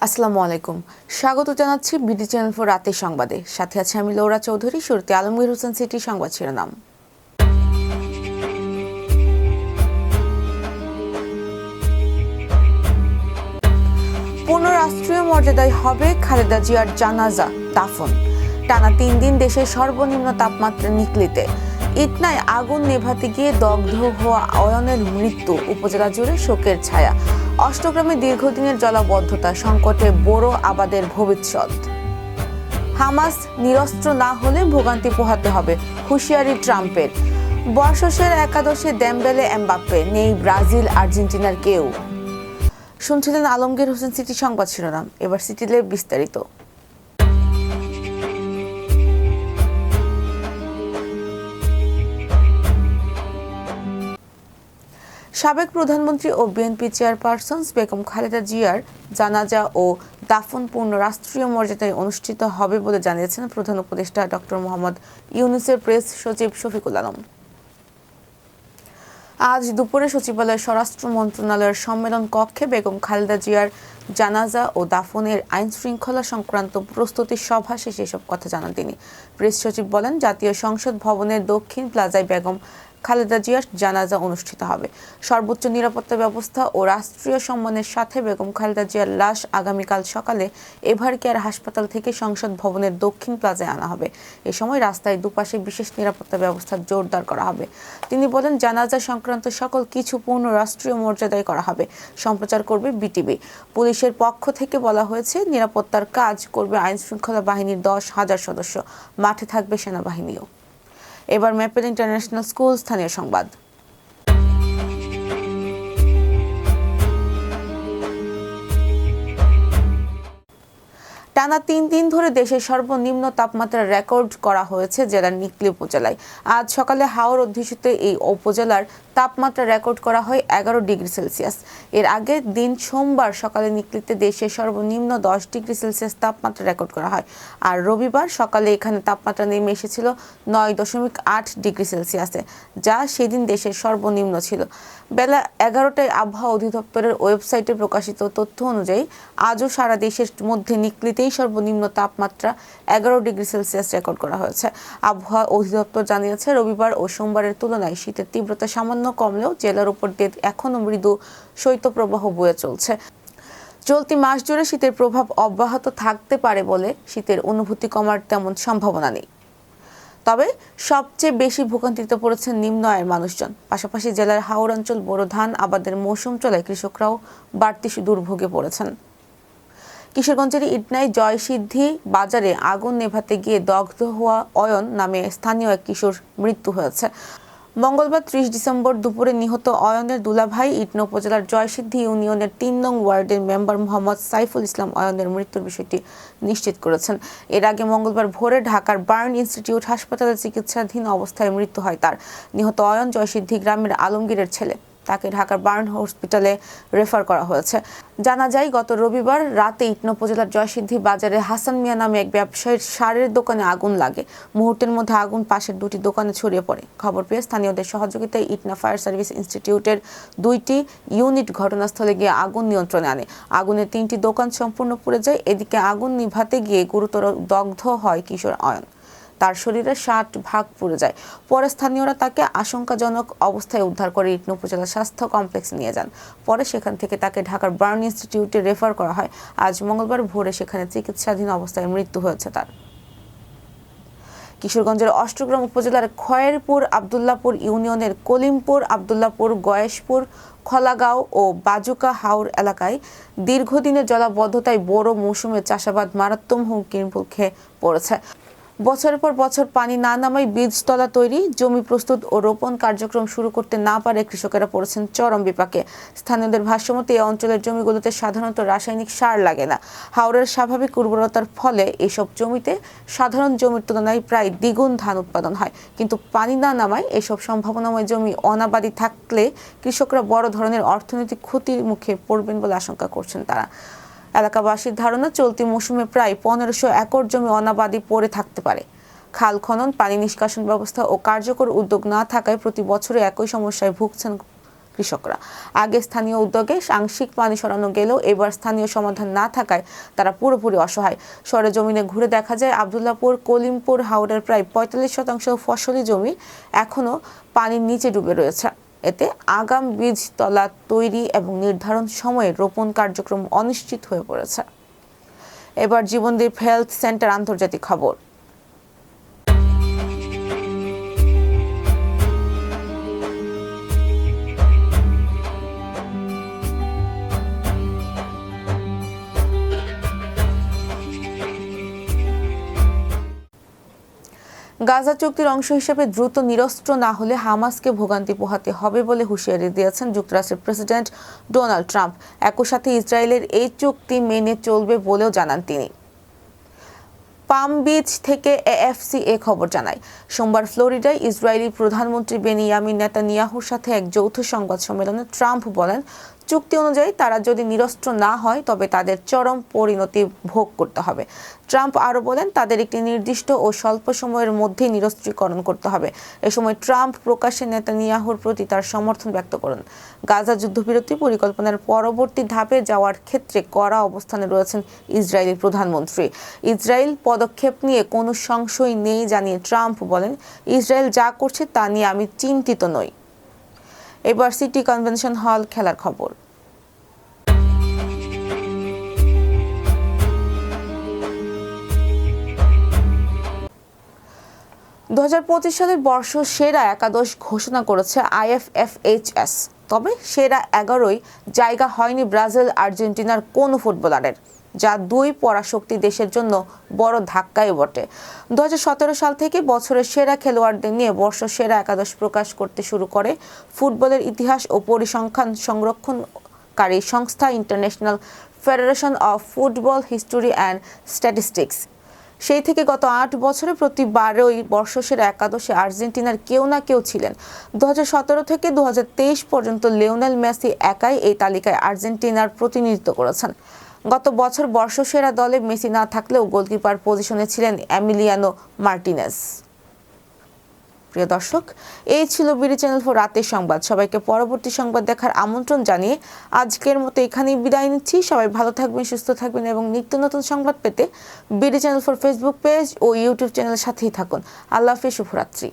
আসসালামু আলাইকুম, স্বাগত জানাচ্ছি বিডি চ্যানেল ফর রাতের সংবাদে। সাথে আছে আমি লৌরা চৌধুরী। শুরুতে আলমগীর হোসেন সিটি সংবাদ শিরোনাম। পূর্ণ রাষ্ট্রীয় মর্যাদায় হবে খালেদা জিয়ার জানাজা দাফন। টানা 3 দিন দেশের সর্বনিম্ন তাপমাত্রা নিকলিতে। ইটনায় আগুন নেভাতে গিয়ে দগ্ধ হওয়া অয়নের মৃত্যু, উপজেলা জুড়ে শোকের ছায়া। অষ্টগ্রামে দীর্ঘদিনের জলাবদ্ধতা, সংকটে বোরো আবাদের ভবিষ্যৎ। হামাস নিরস্ত্র না হলে ভোগান্তি পোহাতে হবে, হুঁশিয়ারি ট্রাম্পের। বর্ষসের একাদশে দেমবেলে, এমবাপ্পে, নেই ব্রাজিল আর্জেন্টিনার কেউ। শুনছিলেন আলমগীর হোসেন সিটি সংবাদ শিরোনাম। এবার সিটিলে বিস্তারিত। সাবেক প্রধানমন্ত্রী ও বিএনপি চেয়ারপারসন বেগম খালেদা জিয়ার জানাজা ও দাফন পূর্ণ রাষ্ট্রীয় মর্যাদায় অনুষ্ঠিত হবে বলে জানিয়েছেন প্রধান উপদেষ্টা ডক্টর মোহাম্মদ ইউনূসের প্রেস সচিব শফিকুল আলম। আজ দুপুরে সচিবালয়ের স্বরাষ্ট্র মন্ত্রণালয়ের সম্মেলন কক্ষে বেগম খালেদা জিয়ার জানাজা ও দাফনের আইন শৃঙ্খলা সংক্রান্ত প্রস্তুতি সভা শেষে এসব কথা জানান তিনি। প্রেস সচিব বলেন, জাতীয় সংসদ ভবনের দক্ষিণ প্লাজায় বেগম খালেদা জিয়ার জানাজা অনুষ্ঠিত হবে। সর্বোচ্চ নিরাপত্তা ব্যবস্থা ও রাষ্ট্রীয় সম্মানের সাথে বেগম খালেদা জিয়ার লাশ আগামীকাল সকালে এভার কেয়ার হাসপাতাল থেকে সংসদ ভবনের দক্ষিণ প্লাজায় আনা হবে। এ সময় রাস্তায় দুপাশে বিশেষ নিরাপত্তা ব্যবস্থা জোরদার করা হবে। তিনি বলেন, জানাজা সংক্রান্ত সকল কিছু পূর্ণ রাষ্ট্রীয় মর্যাদায় করা হবে। সম্প্রচার করবে বিটিভি। পুলিশের পক্ষ থেকে বলা হয়েছে, নিরাপত্তার কাজ করবে আইন শৃঙ্খলা বাহিনীর 10,000 সদস্য। মাঠে থাকবে সেনাবাহিনীও। এবার ম্যাপেল ইন্টারন্যাশনাল স্কুল স্থানীয় সংবাদ। টানা 3 দিন ধরে দেশের সর্বনিম্ন তাপমাত্রা রেকর্ড করা হয়েছে জেলার নিকলী উপজেলায়। আজ সকালে হাওর অধ্যুষিত এই উপজেলার তাপমাত্রা রেকর্ড করা হয় 11 ডিগ্রি সেলসিয়াস। এর আগের দিন সোমবার সকালে নিকলীতে দেশের সর্বনিম্ন 10 ডিগ্রি সেলসিয়াস তাপমাত্রা রেকর্ড করা হয়। আর রবিবার সকালে এখানে তাপমাত্রা নেমে এসেছিল 9.8 ডিগ্রি সেলসিয়াসে, যা সেদিন দেশের সর্বনিম্ন ছিল। বেলা 11টায় আবহাওয়া অধিদপ্তরের ওয়েবসাইটে প্রকাশিত তথ্য অনুযায়ী আজও সারা দেশের মধ্যে নিকলীতেই সর্বনিম্ন তাপমাত্রা 11 ডিগ্রি সেলসিয়াস রেকর্ড করা হয়েছে। আবহাওয়া অধিদপ্তর জানিয়েছে, রবিবার ও সোমবারের তুলনায় শীতের তীব্রতা সামান্য কমলেও জেলার উপর দিয়ে এখনও মৃদু শৈত্যপ্রবাহ বয়ে চলছে। চলতি মাস জুড়ে শীতের প্রভাব অব্যাহত থাকতে পারে বলে শীতের অনুভূতি কমার তেমন সম্ভাবনা নেই। তবে সবচেয়ে বেশি ভোগান্তিতে পড়েছেন নিম্ন আয়ের মানুষজন। পাশাপাশি জেলার হাওর অঞ্চল বোরো ধান আবাদের মৌসুম চলায় কৃষকরাও বাড়তি দুর্ভোগে পড়েছেন। কিশোরগঞ্জের ইটনায় জয়সিদ্ধি বাজারে আগুন নেভাতে গিয়ে দগ্ধ হওয়া অয়ন নামে স্থানীয় এক কিশোর মৃত্যু হয়েছে। মঙ্গলবার 30 ডিসেম্বর দুপুরে নিহত অয়নের দুলাভাই ইটনা উপজেলার জয়সিদ্ধি ইউনিয়নের 3 নং ওয়ার্ডের মেম্বার মোহাম্মদ সাইফুল ইসলাম অয়নের মৃত্যুর বিষয়টি নিশ্চিত করেছেন। এর আগে মঙ্গলবার ভোরে ঢাকার বার্ন ইনস্টিটিউট হাসপাতালে চিকিৎসাধীন অবস্থায় মৃত্যু হয় তার। নিহত অয়ন জয়সিদ্ধি গ্রামের আলমগীরের ছেলে। তাকে ঢাকার বার্ন হসপিটালে রেফার করা হয়েছে। জানা যায়, গত রবিবার রাতে ইটনা উপজেলার জয়সিদ্ধি বাজারে হাসান মিয়া নামে এক ব্যবসায়ীর সারের দোকানে আগুন লাগে। মুহূর্তের মধ্যে আগুন পাশের 2টি দোকানে ছড়িয়ে পড়ে। খবর পেয়ে স্থানীয়দের সহযোগিতায় ইটনা ফায়ার সার্ভিস ইনস্টিটিউটের 2টি ইউনিট ঘটনাস্থলে গিয়ে আগুন নিয়ন্ত্রণে আনে। আগুনে 3টি দোকান সম্পূর্ণ পুড়ে যায়। এদিকে আগুন নিভাতে গিয়ে গুরুতর দগ্ধ হয় কিশোর অয়ন। তার শরীরে 60 ভাগ পুড়ে যায়। পরে স্থানীয়রা তাকে আশঙ্কাজনক অবস্থায় উদ্ধার করে ইটনা উপজেলা স্বাস্থ্য কমপ্লেক্সে নিয়ে যান। পরে সেখান থেকে তাকে ঢাকার বার্ন ইনস্টিটিউটে রেফার করা হয়। আজ মঙ্গলবার ভোরে সেখানে চিকিৎসাধীন অবস্থায় মৃত্যু হয়েছে তার। কিশোরগঞ্জের অষ্টগ্রাম উপজেলার খয়েরপুর আবদুল্লাপুর ইউনিয়নের কলিমপুর, আবদুল্লাপুর, গয়েশপুর, খলাগাঁও ও বাজুকা হাওর এলাকায় দীর্ঘদিনের জলাবদ্ধতায় বোরো মৌসুমে চাষাবাদ মারাত্মক হুমকির মুখে পড়েছে। বছরের পর বছর পানি না নামায় বীজতলা তৈরি, জমি প্রস্তুত ও রোপণ কার্যক্রম শুরু করতে না পারে কৃষকেরা পড়েছেন চরম বিপাকে। স্থানীয়দের ভাষ্যমতে এই অঞ্চলের জমিগুলোতে সাধারণত রাসায়নিক সার লাগে না। হাওরের স্বাভাবিক উর্বরতার ফলে এসব জমিতে সাধারণ জমির তুলনায় প্রায় দ্বিগুণ ধান উৎপাদন হয়। কিন্তু পানি না নামায় এসব সম্ভাবনাময় জমি অনাবাদি থাকলে কৃষকরা বড় ধরনের অর্থনৈতিক ক্ষতির মুখে পড়বেন বলে আশঙ্কা করছেন তারা। এলাকাবাসীর ধারণা, চলতি মৌসুমে প্রায় 1500 একর জমি অনাবাদি পড়ে থাকতে পারে। খাল খনন, পানি নিষ্কাশন ব্যবস্থা ও কার্যকর উদ্যোগ না থাকায় প্রতি বছরে একই সমস্যায় ভুগছেন কৃষকরা। আগে স্থানীয় উদ্যোগে আংশিক পানি সরানো গেলেও এবার স্থানীয় সমাধান না থাকায় তারা পুরোপুরি অসহায়। সরেজমিনে ঘুরে দেখা যায় আব্দুল্লাহপুর, কলিমপুর, হাওড়ার প্রায় ৪৫% ফসলি জমি এখনও পানির নিচে ডুবে রয়েছে। এতে আগাম বীজ তলা তৈরি এবং নির্ধারণ সময়ে রোপণ কার্যক্রম অনিশ্চিত হয়ে পড়েছে। এবার জীবনদীপ হেলথ সেন্টার আন্তর্জাতিক খবর। গাজা চুক্তির অংশ হিসেবে দ্রুত নিরস্ত্র না হলে হামাসকে ভোগান্তি পোহাতে হবে বলে হুঁশিয়ারি দিয়েছেন যুক্তরাষ্ট্রের প্রেসিডেন্ট ডোনাল্ড ট্রাম্প। একই সাথে ইসরায়েলের এই চুক্তি মেনে চলবে বলেও জানান তিনি। পাম বিচ থেকে এএফসি খবর জানায়, সোমবার ফ্লোরিডায় ইসরায়েলি প্রধানমন্ত্রী বেনিয়ামিন নেতানিয়াহুর সাথে এক যৌথ সংবাদ সম্মেলনে ট্রাম্প বলেন, চুক্তি অনুযায়ী তারা যদি নিরস্ত্র না হয় তবে তাদের চরম পরিণতি ভোগ করতে হবে। ট্রাম্প আরও বলেন, তাদের একটি নির্দিষ্ট ও স্বল্প সময়ের মধ্যেই নিরস্ত্রীকরণ করতে হবে। এ সময় ট্রাম্প প্রকাশ্যে নেতানিয়াহুর প্রতি তার সমর্থন ব্যক্ত করেন। গাজা যুদ্ধবিরতি পরিকল্পনার পরবর্তী ধাপে যাওয়ার ক্ষেত্রে কড়া অবস্থানে রয়েছেন ইসরায়েলি প্রধানমন্ত্রী। ইসরায়েল পদক্ষেপ নিয়ে কোনো সংশয় নেই জানিয়ে ট্রাম্প বলেন, ইসরায়েল যা করছে তা নিয়ে আমি চিন্তিত নই। এবার সিটি কনভেনশন হল খেলার খবর। দু ২০২৫ সালের বর্ষ সেরা একাদশ ঘোষণা করেছে IFFHS। তবে সেরা ১১ই জায়গা হয়নি ব্রাজিল, আর্জেন্টিনার কোনো ফুটবলারের, যা দুই পরাশক্তি দেশের জন্য বড় ধাক্কাই বটে। ২০১৭ সাল থেকে বছরের সেরা খেলোয়াড়দের নিয়ে বর্ষ সেরা একাদশ প্রকাশ করতে শুরু করে ফুটবলের ইতিহাস ও পরিসংখ্যান সংরক্ষণকারী সংস্থা international federation of football history and statistics. সেই থেকে গত ৮ বছরে প্রতিবারই বর্ষসেরা একাদশে আর্জেন্টিনার কেউ না কেউ ছিলেন। ২০১৭ থেকে ২০২৩ পর্যন্ত লিওনেল মেসি একাই এই তালিকায় আর্জেন্টিনার প্রতিনিধিত্ব করেছেন। গত বছর বর্ষসেরা দলে মেসি না থাকলেও গোলকিপার পজিশনে ছিলেন এমিলিয়ানো মার্টিনেজ। প্রিয় দর্শক, এই ছিল বিডি চ্যানেল 4 রাতের সংবাদ। সবাইকে পরবর্তী সংবাদ দেখার আমন্ত্রণ জানিয়ে আজকের মতো এখানেই বিদায় নিচ্ছি। সবাই ভালো থাকবেন, সুস্থ থাকবেন এবং নিত্য নতুন সংবাদ পেতে বিডি চ্যানেল 4 ফেসবুক পেজ ও ইউটিউব চ্যানেলের সাথেই থাকুন। আল্লাহ হাফেজ, শুভরাত্রি।